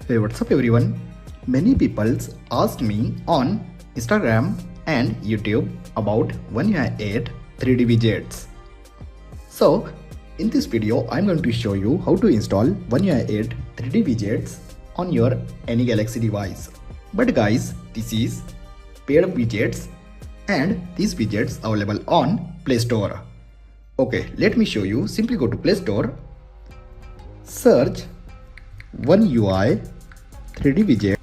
Hey, what's up everyone? Many people asked me on Instagram and YouTube about One UI 8 3D widgets. So in this video, I'm going to show you how to install One UI 8 3D widgets on your any Galaxy device. But guys, this is paid widgets and these widgets available on Play Store. Okay, let me show you. Simply go to Play Store, search One UI 3D widget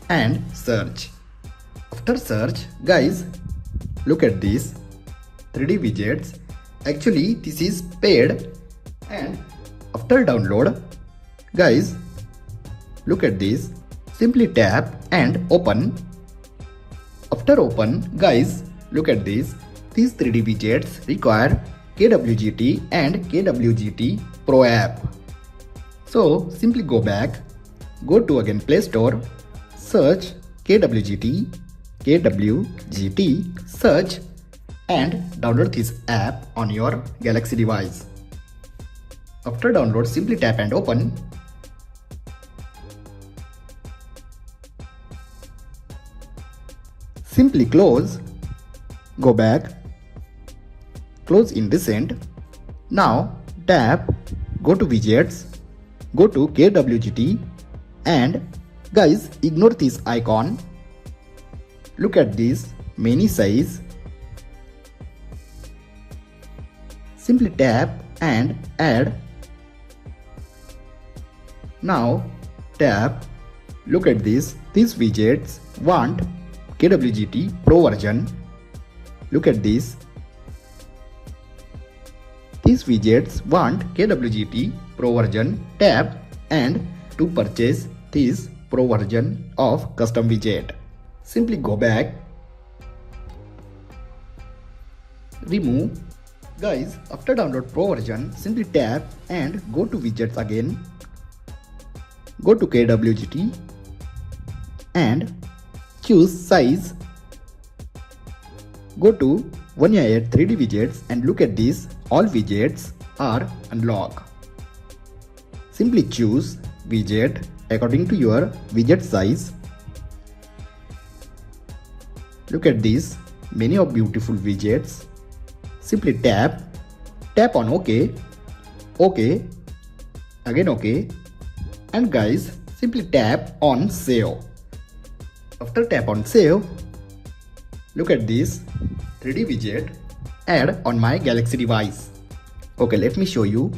and search. After search, guys, look at these 3D widgets. Actually, this is paid, and after download, guys, look at this. Simply tap and open. After open, guys, look at this. These 3D widgets require KWGT and KWGT Pro app. So simply go back, go to again Play Store, search KWGT, search and download this app on your Galaxy device. After download, simply tap and open. Simply close, go back, close in recent. Now tap, go to widgets, go to KWGT and guys, ignore this icon. Look at this mini size. Simply tap and add. Now tap, look at this. These widgets want KWGT Pro version. Look at this. These widgets want KWGT Pro version. Tap and to purchase this Pro version of custom widget. Simply go back, remove. Guys, after download Pro version, simply tap and go to widgets again. Go to KWGT and choose size. Go to One UI 8 3D widgets and look at this. All widgets are unlocked. Simply choose widget according to your widget size. Look at this, many of beautiful widgets. Simply tap on OK, again OK, and guys, simply tap on save. After tap on save, look at this 3D widget add on my Galaxy device. Okay, let me show you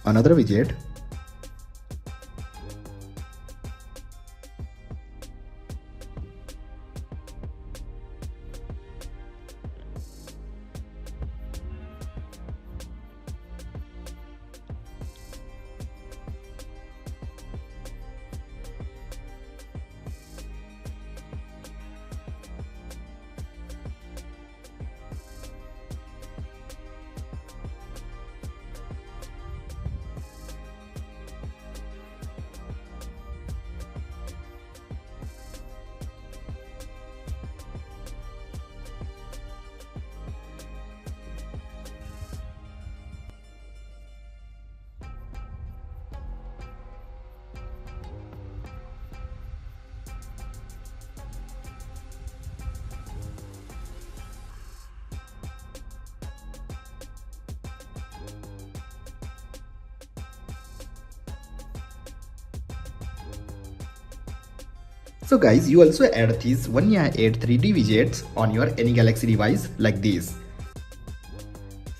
another widget. So guys, you also add these One UI 8 3D widgets on your any Galaxy device like this.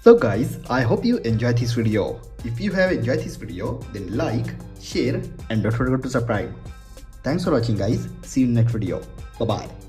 So guys, I hope you enjoyed this video. If you have enjoyed this video, then like, share and don't forget to subscribe. Thanks for watching guys. See you in the next video. Bye bye.